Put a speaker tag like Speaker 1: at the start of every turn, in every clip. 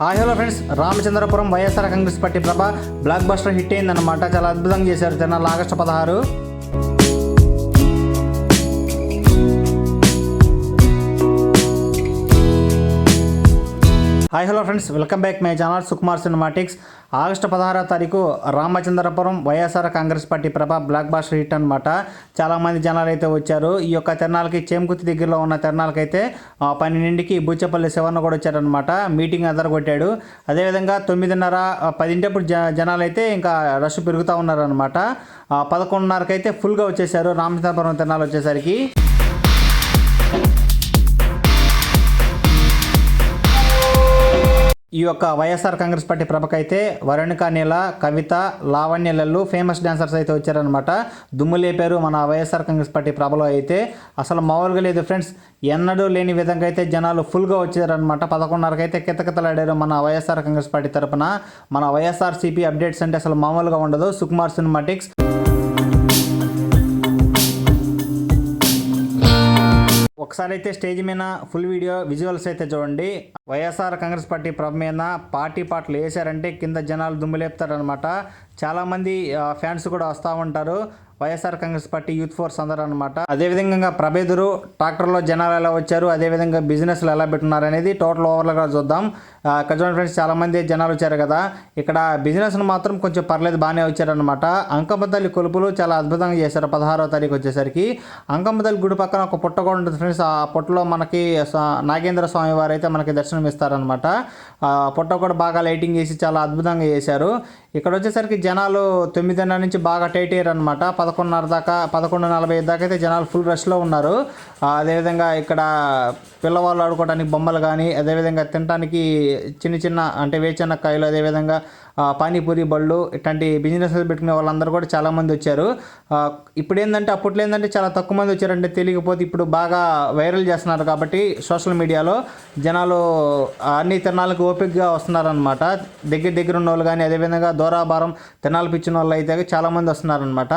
Speaker 1: Hi hello friends, Ramachandrapuram YSR Congress party Prabha blockbuster hit అయిందన్నమాట. చాలా అద్భుతంగా చేశారు. తిన్నాళ్ళు August 16. Hi hello friends, welcome back my channel Sukumar cinematics. August 16వ తారీఖు Ramachandrapuram YSR Congress party Prabha blockbuster hit అనమాట. చాలామంది జనాలు అయితే వచ్చారు. ఈ యొక్క తిరణాలకి చేమకుర్తి దగ్గరలో ఉన్న తిరణాలకైతే 12ంటికి బూచపల్లి శివన్న కూడా వచ్చారనమాట. మీటింగ్ అదరగొట్టాడు. అదేవిధంగా 9:30, 10 జనాలు అయితే ఇంకా రష్ పెరుగుతూ ఉన్నారనమాట. 11:30కి అయితే ఫుల్గా వచ్చేసారు రామచంద్రపురం తిరణాలు వచ్చేసరికి. ఈ యొక్క వైఎస్ఆర్ కాంగ్రెస్ పార్టీ ప్రభకైతే వరుణిక నీల, కవిత, లావణ్యలలు ఫేమస్ డాన్సర్స్ అయితే వచ్చారనమాట. దుమ్ము లేపారు మన వైఎస్ఆర్ కాంగ్రెస్ పార్టీ ప్రభలో అయితే. అసలు మామూలుగా లేదు ఫ్రెండ్స్, ఎన్నడూ లేని విధంగా అయితే జనాలు ఫుల్గా వచ్చారనమాట. 11:30కి అయితే కితకితలాడారు మన వైఎస్ఆర్ కాంగ్రెస్ పార్టీ తరపున. మన వైఎస్ఆర్సీపీ అప్డేట్స్ అంటే అసలు మామూలుగా ఉండదు. సుకుమార్ సినిమాటిక్స్. ఒకసారి అయితే స్టేజ్ మీద ఫుల్ వీడియో విజువల్స్ అయితే చూడండి. వైఎస్ఆర్ కాంగ్రెస్ పార్టీ ప్రభ మీద పార్టీ పాటలు వేసారంటే కింద జనాలు దుమ్ములేపుతారనమాట. చాలామంది ఫ్యాన్స్ కూడా వస్తూ ఉంటారు. YSR Congress party youth force అందరూ అనమాట. అదేవిధంగా ప్రభెదురు ట్రాక్టర్లో జనాలు ఎలా వచ్చారు, అదేవిధంగా బిజినెస్లు ఎలా పెట్టున్నారు అనేది టోటల్ ఓవర్గా చూద్దాం. ఇక్కడ చూడండి ఫ్రెండ్స్, చాలామంది జనాలు వచ్చారు కదా. ఇక్కడ బిజినెస్ను మాత్రం కొంచెం పర్లేదు, బాగానే వచ్చారనమాట. అంకమ్మ తల్లి కొలుపులు చాలా అద్భుతంగా చేశారు. 16వ తారీఖు వచ్చేసరికి అంకమ్మ తల్లి గుడి పక్కన ఒక పుట్ట కూడా ఉంటుంది ఫ్రెండ్స్. ఆ పుట్టలో మనకి నాగేంద్ర స్వామి వారు అయితే మనకి దర్శనం ఇస్తారనమాట. పుట్ట కూడా బాగా లైటింగ్ చేసి చాలా అద్భుతంగా చేశారు. ఇక్కడ వచ్చేసరికి జనాలు 9:30 నుంచి బాగా టైట్ అయ్యారు అనమాట. 11:30 దాకా, 11:45 దాకా అయితే జనాలు ఫుల్ రష్లో ఉన్నారు. అదేవిధంగా ఇక్కడ పిల్లవాళ్ళు ఆడుకోవడానికి బొమ్మలు కానీ, అదేవిధంగా తినడానికి చిన్న చిన్న అంటే వేరుశెనక్కాయలు, అదేవిధంగా పానీపూరి బళ్ళు, ఇట్లాంటి బిజినెస్ పెట్టుకునే వాళ్ళందరూ కూడా చాలామంది వచ్చారు. ఇప్పుడు ఏంటంటే అప్పట్లో ఏంటంటే చాలా తక్కువ మంది వచ్చారంటే తెలియకపోతే ఇప్పుడు బాగా వైరల్ చేస్తున్నారు కాబట్టి సోషల్ మీడియాలో జనాలు అన్ని తిరణాలకు ఓపికగా వస్తున్నారనమాట. దగ్గర ఉన్న వాళ్ళు కానీ, అదేవిధంగా దూరాభారం తిరణాలు పిచ్చిన వాళ్ళు అయితే చాలామంది వస్తున్నారనమాట.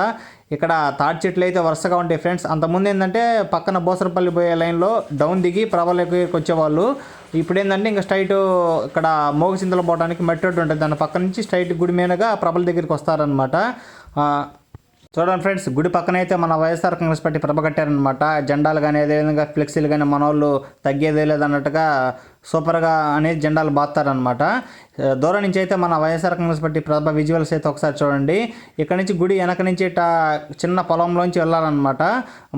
Speaker 1: ఇక్కడ తాటి చెట్లు అయితే వరుసగా ఉంటాయి ఫ్రెండ్స్. అంతకుముందు ఏంటంటే పక్కన బోసరపల్లి పోయే లైన్లో డౌన్ దిగి ప్రభలకి వచ్చేవాళ్ళు. ఇప్పుడు ఏంటంటే ఇంకా స్ట్రైట్ ఇక్కడ మోగసింతలు పోవడానికి మట్టి రోడ్డు ఉంటుంది. దాని పక్క నుంచి స్ట్రైట్ గుడి మీదగా ప్రభల దగ్గరికి వస్తారనమాట. చూడండి ఫ్రెండ్స్, గుడి పక్కన అయితే మన వైఎస్ఆర్ కాంగ్రెస్ పార్టీ ప్రభ కట్టారనమాట. జెండాలు కానీ, అదేవిధంగా ఫ్లెక్సీలు కానీ మన వాళ్ళు తగ్గేదే లేదన్నట్టుగా సూపర్గా అనేది జెండాలు బాస్తారనమాట. దూరం నుంచి అయితే మన వైఎస్ఆర్ కాంగ్రెస్ పార్టీ ప్రభ విజువల్స్ అయితే ఒకసారి చూడండి. ఇక్కడ నుంచి గుడి వెనక నుంచి చిన్న పొలంలోంచి వెళ్ళాలన్నమాట.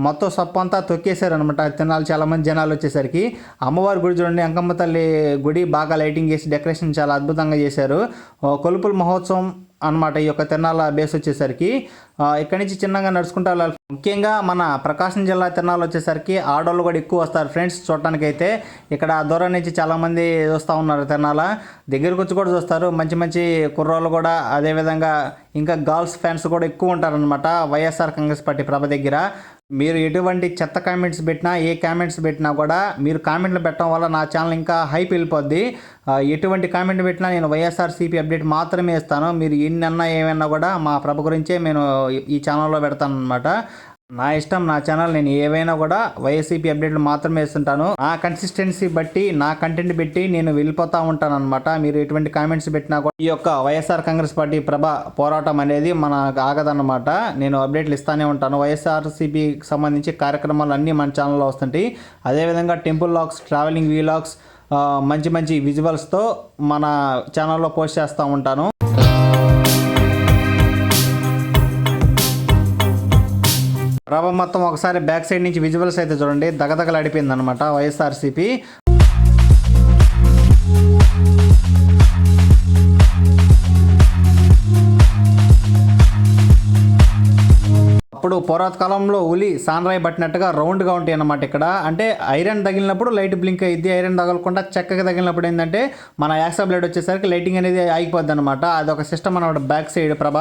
Speaker 1: మొత్తం సొప్పు అంతా తొక్కేశారనమాట. తినాలి చాలామంది జనాలు వచ్చేసరికి. అమ్మవారి గుడి చూడండి, అంకమ్మ తల్లి గుడి బాగా లైటింగ్ చేసి డెకరేషన్ చాలా అద్భుతంగా చేశారు. కొలుపుల మహోత్సవం అనమాట ఈ యొక్క తిరణాల బేస్ వచ్చేసరికి. ఇక్కడి నుంచి చిన్నగా నడుచుకుంటూ వెళ్ళాలి. ముఖ్యంగా మన ప్రకాశం జిల్లా తిరణాలు వచ్చేసరికి ఆడవాళ్ళు కూడా ఎక్కువ వస్తారు ఫ్రెండ్స్ చూడటానికి అయితే. ఇక్కడ దూరం నుంచి చాలామంది చూస్తూ ఉన్నారు. తిరణాల దగ్గరకు వచ్చి కూడా చూస్తారు. మంచి మంచి కుర్రోళ్ళు కూడా, అదేవిధంగా ఇంకా గర్ల్స్ ఫ్యాన్స్ కూడా ఎక్కువ ఉంటారనమాట వైఎస్ఆర్ కాంగ్రెస్ పార్టీ ప్రభ దగ్గర. మీరు ఎటువంటి చెత్త కామెంట్స్ పెట్టినా, ఏ కామెంట్స్ పెట్టినా కూడా మీరు కామెంట్లు పెట్టడం వల్ల నా ఛానల్ ఇంకా హైప్ వెళ్ళిపోద్ది. ఎటువంటి కామెంట్ పెట్టినా నేను వైఎస్ఆర్సీపీ అప్డేట్ మాత్రమే ఇస్తాను. మీరు ఎన్నన్నా ఏమైనా కూడా మా ప్రభ గురించే నేను ఈ ఛానల్లో పెడతాను అనమాట. నా ఇష్టం, నా ఛానల్, నేను ఏవైనా కూడా వైఎస్సీపీ అప్డేట్లు మాత్రమే ఇస్తుంటాను. నా కన్సిస్టెన్సీ బట్టి, నా కంటెంట్ బట్టి నేను వెళ్ళిపోతూ ఉంటాను అనమాట. మీరు ఎటువంటి కామెంట్స్ పెట్టినా కూడా ఈ యొక్క వైఎస్ఆర్ కాంగ్రెస్ పార్టీ ప్రభ పోరాటం అనేది మన ఆగదన్నమాట. నేను అప్డేట్లు ఇస్తూనే ఉంటాను. వైఎస్ఆర్సీపీకి సంబంధించి కార్యక్రమాలు అన్నీ మన ఛానల్లో వస్తుంటాయి. అదేవిధంగా టెంపుల్ వ్లాగ్స్, ట్రావెలింగ్ వీలాగ్స్, మంచి మంచి విజువల్స్తో మన ఛానల్లో పోస్ట్ చేస్తూ ఉంటాను. ప్రభ మొత్తం ఒకసారి బ్యాక్ సైడ్ నుంచి విజువల్స్ అయితే చూడండి. దగదగలాడిపోయింది అనమాట వైఎస్ఆర్సీపీ. అప్పుడు పూర్వకాలంలో ఉలి సాన్రాయి పట్టినట్టుగా రౌండ్గా ఉంటాయి అన్నమాట. ఇక్కడ అంటే ఐరన్ తగిలినప్పుడు లైట్ బ్లింక్ అయ్యిద్ది. ఐరన్ తగలకుండా చెక్కగా తగిలినప్పుడు ఏంటంటే మన యాక్సా బ్లేడ్ వచ్చేసరికి లైటింగ్ అనేది ఆగిపోద్ది అనమాట. అదొక సిస్టమ్ అనమాట బ్యాక్ సైడ్ ప్రభ.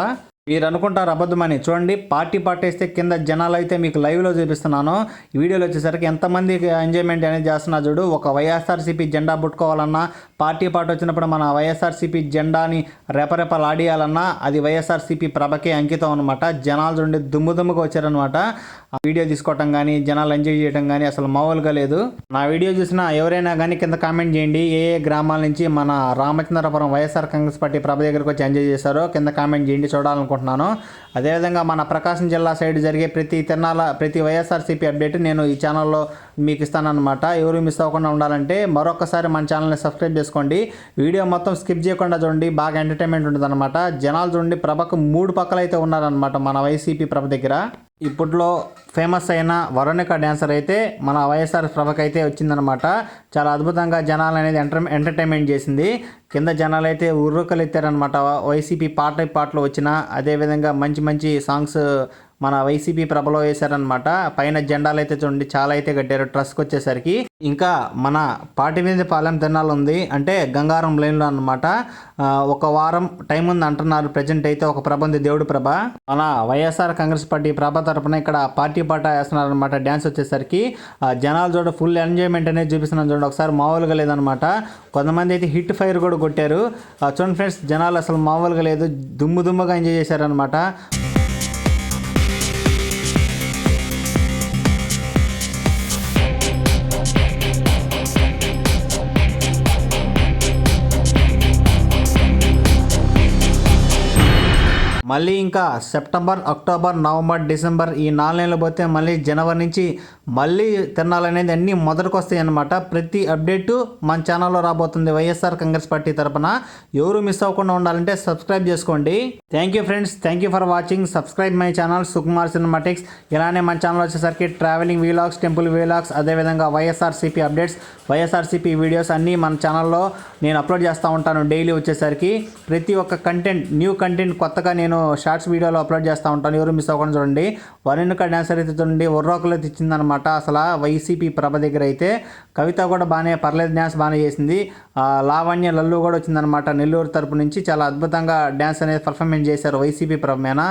Speaker 1: మీరు అనుకుంటారు అబద్ధమని. చూడండి, పార్టీ వేస్తే కింద జనాలు అయితే మీకు లైవ్లో చూపిస్తున్నాను. ఈ వీడియోలో వచ్చేసరికి ఎంతమంది ఎంజాయ్మెంట్ అనేది చేస్తున్నా చూడు. ఒక వైఎస్ఆర్సీపీ జెండా పుట్టుకోవాలన్నా, పార్టీ వచ్చినప్పుడు మన వైఎస్ఆర్సీపీ జెండాని రెపరెపలాడియాలన్నా అది వైఎస్ఆర్సీపీ ప్రభకే అంకితం అనమాట. జనాలు చూడండి దుమ్ముగా వచ్చారనమాట. వీడియో తీసుకోవటం కానీ, జనాలు ఎంజాయ్ చేయడం కానీ అసలు మామూలుగా లేదు. నా వీడియో చూసిన ఎవరైనా కానీ కింద కామెంట్ చేయండి. ఏ గ్రామాల నుంచి మన రామచంద్రపురం వైఎస్ఆర్ కాంగ్రెస్ పార్టీ ప్రభ దగ్గరకు వచ్చి ఎంజాయ్ చేశారో కింద కామెంట్ చేయండి, చూడాలనుకుంటున్నాను. అదేవిధంగా మన ప్రకాశం జిల్లా సైడ్ జరిగే ప్రతి వైఎస్ఆర్సీపీ అప్డేట్ నేను ఈ ఛానల్లో మీకు ఇస్తానన్నమాట. ఎవరు మిస్ అవ్వకుండా ఉండాలంటే మరొకసారి మన ఛానల్ని సబ్స్క్రైబ్ చేసుకోండి. వీడియో మొత్తం స్కిప్ చేయకుండా చూడండి, బాగా ఎంటర్టైన్మెంట్ ఉంటుంది అనమాట. జనాలు చూడండి ప్రభకు 3 పక్కలు అయితే ఉన్నారనమాట మన వైసీపీ ప్రభ దగ్గర. ఇప్పట్లో ఫేమస్ అయిన వరుణిక డ్యాన్సర్ అయితే మన వైఎస్ఆర్ ప్రభకి అయితే వచ్చిందనమాట. చాలా అద్భుతంగా జనాలు అనేది ఎంటర్టైన్మెంట్ చేసింది. కింద జనాలు అయితే ఉర్రుకలు ఎత్తారనమాట. వైసీపీ పాటలు వచ్చిన అదేవిధంగా మంచి సాంగ్స్ మన వైసీపీ ప్రభలో వేశారనమాట. పైన జెండాలు అయితే చూడండి చాలా అయితే కట్టారు ట్రస్కి వచ్చేసరికి. ఇంకా మన పాటిమీదపాలెం తిరణాలు ఉంది అంటే గంగారం లైన్లో అనమాట. ఒక వారం టైం ఉంది అంటున్నారు. ప్రజెంట్ అయితే ఒక ప్రభ ఉంది, దేవుడు ప్రభ. మన వైఎస్ఆర్ కాంగ్రెస్ పార్టీ ప్రభ తరపున ఇక్కడ పార్టీ పాట వేస్తున్నారు అనమాట. డ్యాన్స్ వచ్చేసరికి జనాలు చూడ ఫుల్ ఎంజాయ్మెంట్ అనేది చూపిస్తున్నాను చూడండి. ఒకసారి మామూలుగా లేదనమాట. కొంతమంది అయితే హిట్ ఫైర్ కూడా కొట్టారు. చూడండి ఫ్రెండ్స్, జనాలు అసలు మామూలుగా లేదు, దుమ్ముగా ఎంజాయ్ చేశారనమాట. మళ్ళీ ఇంకా సెప్టెంబర్, అక్టోబర్, నవంబర్, డిసెంబర్ ఈ 4 నెలలు పోతే మళ్ళీ జనవరి నుంచి మళ్ళీ తిరణాలు అనేది అన్నీ మొదటికి వస్తాయి అన్నమాట. ప్రతి అప్డేటు మన ఛానల్లో రాబోతుంది వైఎస్ఆర్ కాంగ్రెస్ పార్టీ తరపున. ఎవరు మిస్ అవ్వకుండా ఉండాలంటే సబ్స్క్రైబ్ చేసుకోండి. Thank you friends, thank you for watching. Subscribe my channel Sukumar cinematics. ఇలానే మన ఛానల్ వచ్చేసరికి ట్రావెలింగ్ వీలాగ్స్, టెంపుల్ వీలాగ్స్, అదేవిధంగా వైఎస్ఆర్సీపీ అప్డేట్స్, వైఎస్ఆర్సీపీ వీడియోస్ అన్నీ మన ఛానల్లో నేను అప్లోడ్ చేస్తూ ఉంటాను. డైలీ వచ్చేసరికి ప్రతి ఒక్క న్యూ కంటెంట్ కొత్తగా నేను షార్ట్స్ వీడియోలో అప్లోడ్ చేస్తూ ఉంటాను. ఎవరు మిస్ అవ్వకుండా చూడండి. వరుణిక డ్యాన్సర్ అయితే చూడండి ఉర్రోకలు తెచ్చిందనమాట. అసలు వైసీపీ ప్రభ దగ్గర అయితే కవిత కూడా పర్లేదు డ్యాన్స్ బాగానే చేసింది. లావణ్య లల్లు కూడా వచ్చిందనమాట నెల్లూరు తరపు నుంచి. చాలా అద్భుతంగా డ్యాన్స్ అనేది పర్ఫార్మెన్స్ చేశారు వైసీపీ ప్రభ మీద.